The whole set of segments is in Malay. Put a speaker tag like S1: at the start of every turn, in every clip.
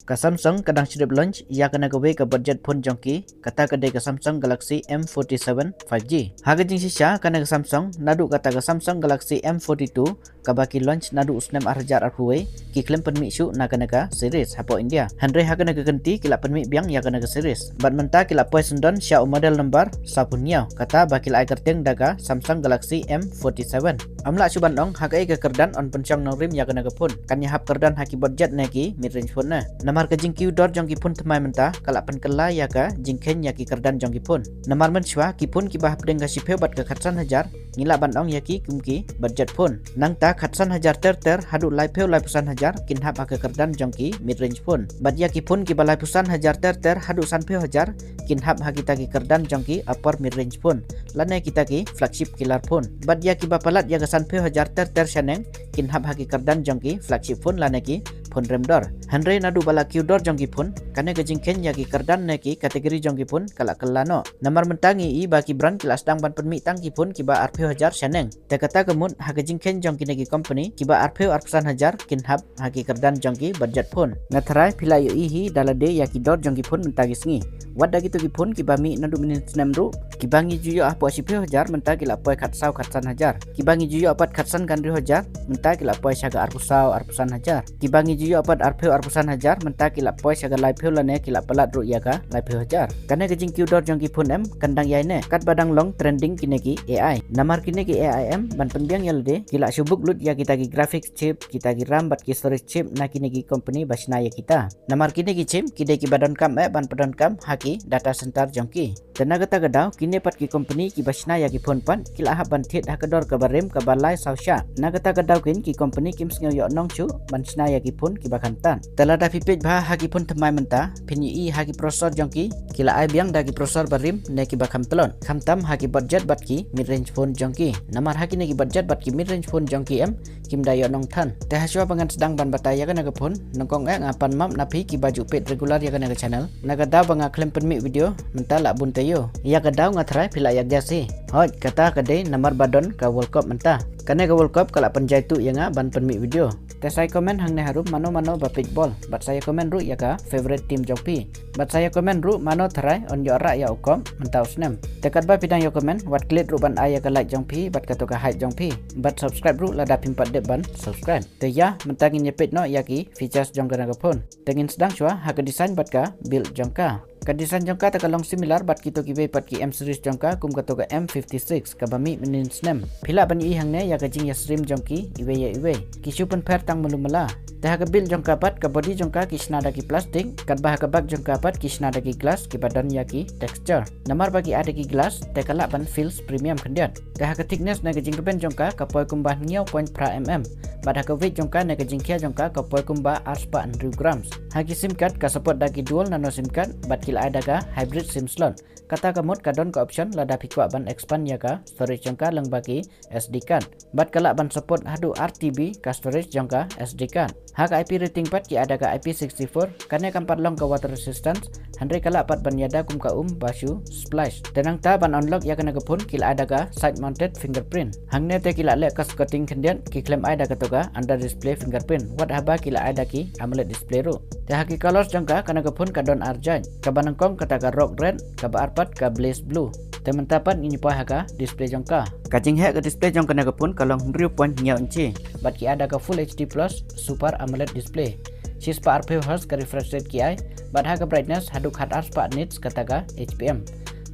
S1: Ka Samsung kadang chip launch ia kena gawe ke budget phone jongki kata kedai ke Samsung Galaxy M47 5G. Harga jing sisa kena ke Samsung nadu kata ke Samsung Galaxy M42 ka baki launch nadu usnem arjar arhuwe ki klaim penmi syu na kena ke series hapo India. Handre ha kena ke genti kila penmi biang ia kena ke series. Bat menta kila poi sendon sya model number sapunyau kata baki lai kerteng daga Samsung Galaxy M47. Amla suban ong hakai ke kerdan on pencong nongrim ia kena ke phone. Kan hap kerdan haki budget neki mid range phone na. Namar ke jingkiu dor jongki pun temai mentah kalak pen kela ya ka jingken ya ki kerdan jongki pun. Namar menshwa ki pun ki bah pedeng ka sipeu bat ke khatsan hajar ngila bandong ya ki kumki budget pun. Nang ta khatsan hajar ter hadu lai peu lai pusan hajar kin hap ke kerdan jongki mid range pun. Bat ya ki pun ki balai pusan hajar ter hadu san peu hajar kin hap ha kita ki kerdan jongki upper mid range pun. Lane kita ki flagship killer pun. Bat ya ki bapalat ya ka san peu hajar ter shaneng kin hap ha ki kerdan jongki flagship pun lane ki phone rem dor. Handre nadu bala kiu dor jongki pun kane ke jingken ya ki kerdan neki kategori jongki pun kalak kelano. Namar mentangi i baki brand kelas dang ban penmi tangki pun kiba arpeu hajar shaneng. Te kata kemut ha ke jingken jongki neki company kiba arpeu arpusan hajar kin hap ha ki kerdan jongki budget pun. Ngatrai pila yo ihi dalade ya ki dor jongki pun mentagi sengi. Wad dagi tu ki pun kiba mi nadu minin senem ru kibangi juyo ah po asipeu hajar mentagi la poi khatsau khatsan hajar. Kibangi juyo apat khatsan kan ri hajar mentagi la poi syaga arpusan hajar. Kibangi juyo apat arpeu arpusan hajar mentagi la poi syaga lai peu lane kila pelat ru ya ka lai peu hajar. Kane ke jingkiu dor jongki phone em kandang yai ne kat badang long trending kineki AI. Namar kineki AI em ban penbiang yalde kila subuk lut ya kita ki graphics chip kita ki RAM bat ki storage chip na kineki company basna ya kita. Namar kineki chip kide ki badan kam ban padan kam haki data center jongki. Tenaga ta gadau kine pat ki company ki basna ya ki phone pan kila ha ban thet ha kedor ka barem ka balai sausha. Naga ta gadau kin ki company kim sngeu yo nong chu ban sna ya ki phone ki bakantan. Telada pipej bah haki phone temai menta pinyi i haki prosor jongki kila ai biang dagi prosor barim neki bakam telon khamtam haki budget batki mid range phone jongki. Namar haki neki budget batki mid range phone jongki em kim dayo nong than te haswa bangan sedang ban bataya kana ke phone nongkong ngapan map napi ki baju pet regular ya kana ke channel naga da banga claim penmi video menta la bun tayo ya ka daw ngatrai pila ya jasi hoj kata kade namar badon ka world cup menta kane ka world cup kala penjai tu ya nga ban penmi video te saya komen hang ne harum mano ba pitball bat saya komen ru ya ka favorite team jongpi bat saya komen ru mano tharai on yo ra ya ukom mentau snem tekat ba pidang yo komen wat klik ru ban aya ka like jongpi bat ka to ka hype jongpi bat subscribe ru lada pimpat de ban subscribe te ya mentangin nyepet no ya ki features jong kana ka phone tengin sedang shwa ha ka design bat ka build jongka ka design jongka ta kalong similar bat kito ki be pat ki M series jongka kum ka to ka M56 ka bami menin snem phila ban i hang ne ya ka jing ya stream jongki iwe ki chupan pher tang mulumala te ha ka build jongka pat ka body jongka ki snada ki plastic kat bah ka bag jongka pat ki snada ki glass ki badan ya ki texture namar bagi ada ki glass te kala ban feels premium khandiat te ha ka thickness na ka jing pen jongka ka poi kum bah ngiau 0.5 mm bat ha ka weight jongka na ka jing khia jongka ka poi kum bah 4 grams ha ki sim card ka support dagi dual nano sim card bat kila ada ka hybrid sim slot kata ka mod ka don ka option lada pikwa ban expand ya ka storage jongka lang bagi SD card bat kala ban support hadu RTB ka storage jongka SD card ha ka IP rating pat ki ada ka IP64 kane kampat long ka water resistance handre kala pat ban yada kum ka basu splash tenang ta ban unlock ya kana ka phone kila ada ka side mounted fingerprint hangne te kila le ka cutting kendian ki claim ada ka to ka under display fingerprint wat haba kila ada ki AMOLED display ru te ha ki colors jongka kana ka phone ka don arjan ka banangkong kata ka rock red ka ba arpat ka blaze blue teman tapat ini pa haka display jongka kacing he ka display jongka na ka pun kalong 0.9 inci bat ki ada ka full HD plus super AMOLED display 640 Hz ka refresh rate ki ai bat haka brightness haduk hat arspa nits kata ka HPM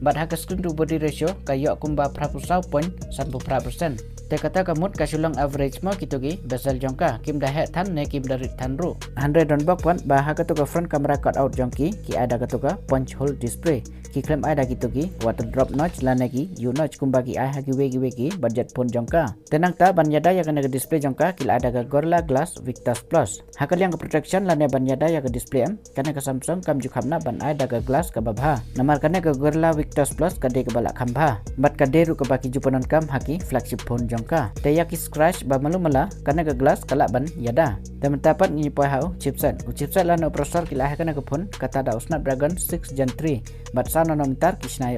S1: bat haka screen to body ratio ka yo kumba 0.1% te kata ka mut ka sulang average mo kitugi bezel jongka kim da he than ne kim dari than ru 100 don bak pan ba haka to ka front camera cut out jongki ki ada ka to ka punch hole display ki claim ada kitugi water drop notch lanagi u notch kumba ki ai hagi wegi budget phone jongka tenang ta ban yada ya kana ka display jongka kila ada ka Gorilla Glass Victus Plus hakal yang ka protection lane ban yada ya ka display em kana ka Samsung kam ju khamna ban ai da ka glass ka babha namar kana ka Gorilla Victus Plus ka de ka bala khamba bat ka de ru ka baki ju panon kam haki flagship phone jongka te yaki scratch ba malumala kana ka glass kala ban yada teman tapat ni poi hau chipset lana processor kila kana ka phone kata da Snapdragon 6 Gen 3 bat sana nom tar kisna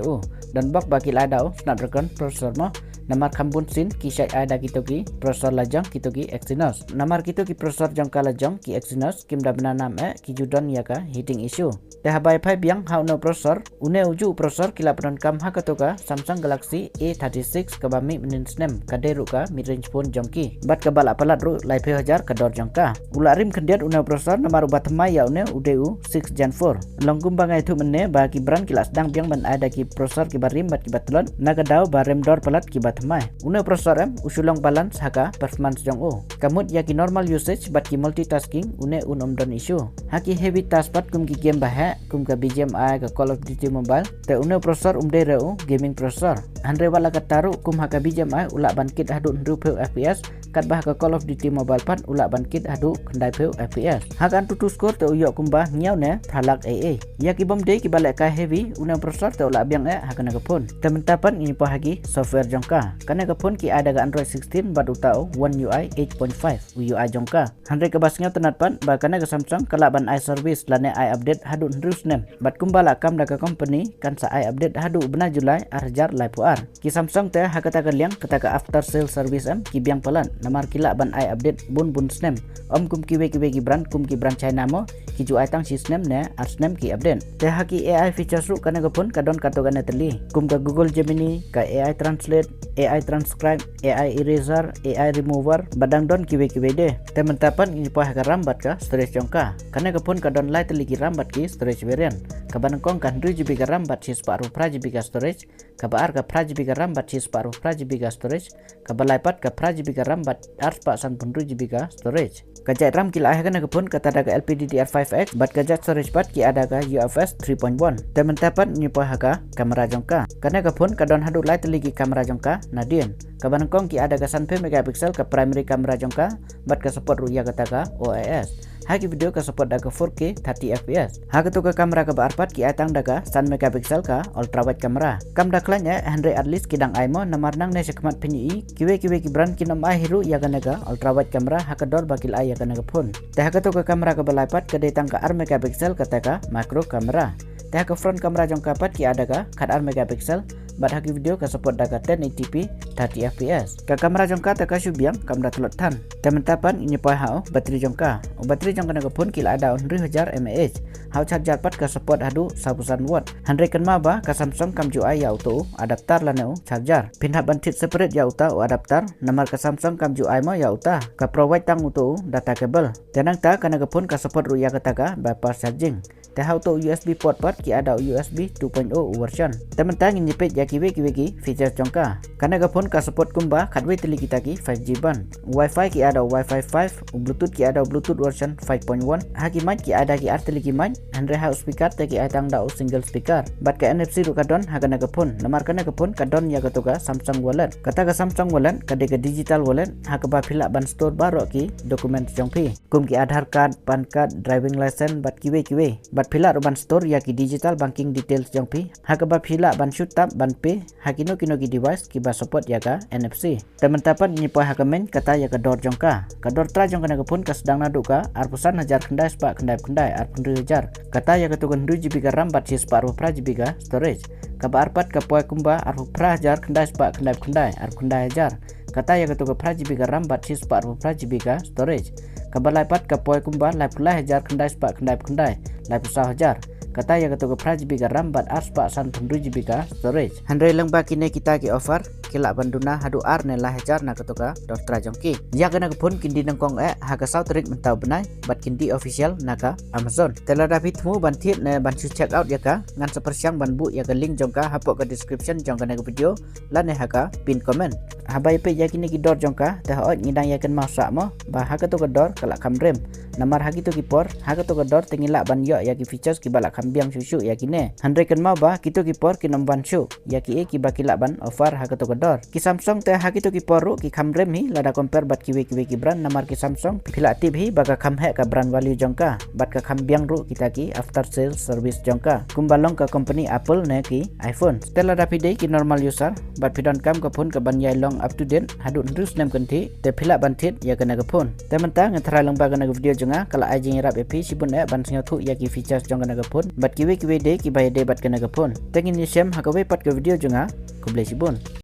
S1: dan bak baki ladau Snapdragon processor mo namar kambun sin ki syai ada kita ki prosesor lajang kita ki Exynos. Namar kita ki prosesor jangka lajang ki Exynos kim da benanam ki judon ya ka heating issue. Teh habai pai biang hau no prosesor une uju prosesor kila penon kam ha katoka Samsung Galaxy A36 ka bami menin snem kaderu ka mid range phone jongki. Bat ka bala palat ru lai pe hajar ka dor jangka. Ula rim kendiat une prosesor namar ubat mai ya une UDU 6 Gen 4. Longgum bangai tu menne ba ki brand kila sedang biang ban ada ki prosesor ki barim bat ki batlon naga dau ba rem dor palat ki bat mai. Une prosesor usulong balance haka performance jong o. Kamut ya ki normal usage bat ki multitasking une don issue. Haki heavy task bat kum ki game bah kum ka BGMI ka Call of Duty Mobile te une prosesor umde reu gaming prosesor. Andre wala ka taru kum haka BGMI ulak ban kit hadu 20 FPS kat bah ka Call of Duty Mobile pat ulak ban kit hadu kendai peu FPS. Hakan tutu skor te uyok kum bah ngiau ne pralak AA. Ya ki bom de ki balek ka heavy une prosesor te ulak biang hakana ka phone. Temen-temen ini pa hagi software jongka. Kana ka phone ki ada ka Android 16 bat utau One UI 8.5 UI jongka. Andre ka bas ngiau tenat pan ba kana ka Samsung kalak ban iService lane iUpdate hadu ndrus nem. Bat kumbala kam da ka company kan sa iUpdate hadu bena Julai arjar lai puar. Ki Samsung te hakata ka liang kata ka after sale service ki biang pelan namar kila ban iUpdate bun snem. Kum ki brand kum ki brand China mo ki ju ai tang si snem ne ar snem ki update. Te haki AI features ru kana ka pun kadon kato kana teli. Kum ka Google Gemini ka AI Translate, AI Transcribe, AI Eraser, AI Remover badang don ki de. Temen tapan ini pa haka rambat ka storage jongka. Kana ka pun kadon lai teli ki rambat ki storage variant. Kaban kong kan 2GB ka rambat si separuh pra-GB ka storage. Kabar ka pra-GB ka rambat si separuh pra-GB ka storage. Kabalai pat ka pra-GB ka rambat ar sepak san pun 2GB ka storage. Kajat RAM kila ai kana ka pun kata ada ka LPDDR5X bat kajat storage pat ki ada ka UFS 3.1. Temen tapan ini pa haka kamera jongka. Kana ka pun kadon hadu lai teli ki kamera jongka Nadien. Kaban kong ki ada ka 9 megapixel ka primary kamera jongka bat ka support ru ya kata ka OIS. Haki video ka support daga 4K 30 fps. Haki tu ka kamera ka berpat ki atang daga 1 megapixel ka ultra wide kamera. Kam daklanya Henry at least kidang aimo namar nang ne sekmat pinyi kiwe ki brand kinam ai hiru ya ga ultra wide kamera hakador bakil ai ya ga phone. Teh haki tu ka kamera ka berlipat ka detang ka 4 megapixel kata ka macro kamera. Teh ka front kamera jong kapat ki ada ka 4 megapixel. Bat haki video ka support daga 1080p 30 fps. Ka kamera jongka ta ka syubiang kamera tulot tan. Temen tapan ini poi hau bateri jongka. Bateri jongka naga pun kila ada 1000 mAh. Hau charger pat ka support hadu 1000 watt. Handre kan maba ka Samsung kam ju ai ya auto adapter la neu charger. Pinha bantit separate ya auto adapter. Namar ka Samsung kam ju ai ma ya auto ka provide tang auto data cable. Tenang ta kana pun ka support ru ya kata ka bypass charging. Teh auto USB port pat ki ada USB 2.0 version. Temen tang ini page ya kiwe features jongka. Kana ka phone ka support kumba khadwe teli kita ki 5G ban. Wi-Fi ki ada Wi-Fi 5, Bluetooth ki ada Bluetooth version 5.1. Haki mic ki ada ki arteli ki mic, Andre house speaker te ki atang da single speaker. Bat ka NFC ru kadon hakana ka phone. Namar kana ka phone kadon ya ka Samsung wallet. Kata ka Samsung wallet kade ka digital wallet hakaba phila ban store baro ki dokumen jongpi. Kum ki Aadhaar card, PAN card, driving license bat kiwe. Bat phila ru ban store ya ki digital banking details jongpi. Hakaba phila ban shoot tab ban pe hakino ki device ki ba support ya ka NFC. Temen tapan ini poi hakamen kata ya ka dor jongka. Ka dor tra jongka naga pun ka sedang nadu ka arpusan hajar kendai sepak kendai arpun hajar. Kata ya ka tukan 2GB ka RAM bat si separuh pra GB ka storage. Ka ba arpat ka poi kumba arpu pra hajar kendai sepak kendai arp kendai hajar. Kata ya ka tukan pra GB ka RAM bat si separuh pra GB ka storage. Ka ba laipat ka poi kumba lai pulai hajar kendai sepak kendai lai pusau hajar. Kata ya ketua pra GB ka RAM bat ar sepak san 2GB ka storage. Handre lang ba kine kita ki offer kila banduna hadu ar ne lah hajar na ketua dokter jongki. Ya kena pun kindi nangkong haka sau terik mentau benai bat kindi official naka Amazon. Tela dapat mu bantit ne bantu check out ya ka ngan sepersiang ban bu ya ka link jongka hapok ke description jongka na video lan ne haka pin comment. Habai pe ya kini ki dor jongka teh ot ngidang ya kan mau sak mo ba haka tu ka dor kala kamrem. Namar haki tu ki por haka tu ka dor tengilak ban yo ya ki features ki balak biang susu ya kine. Handre kan mau ba kitu ki por ki nomban shu ya ki ki bakila ban offer haka to kodor. Ki Samsung te haki to ki poru ki kamrem hi lada compare bat ki brand namar ki Samsung phila tip hi baka kam he ka brand value jongka bat ka kam biang ru kita ki after sales service jongka. Kumbalong ka company Apple ne ki iPhone. Stella rapide ki normal user bat pidon kam ka phone ka ban yai long up to date hadu ndus nem kanti te phila ban tit ya kana ka phone. Te mentang ngthra lang ba kana video jonga kala ai jing rap epi sibun ban sing thu ya ki features jong kana ka phone. Bat kiwe de ki bay de bat kana ka phone. Tengin ni sem hakawe pat ka video jonga ko blesibun.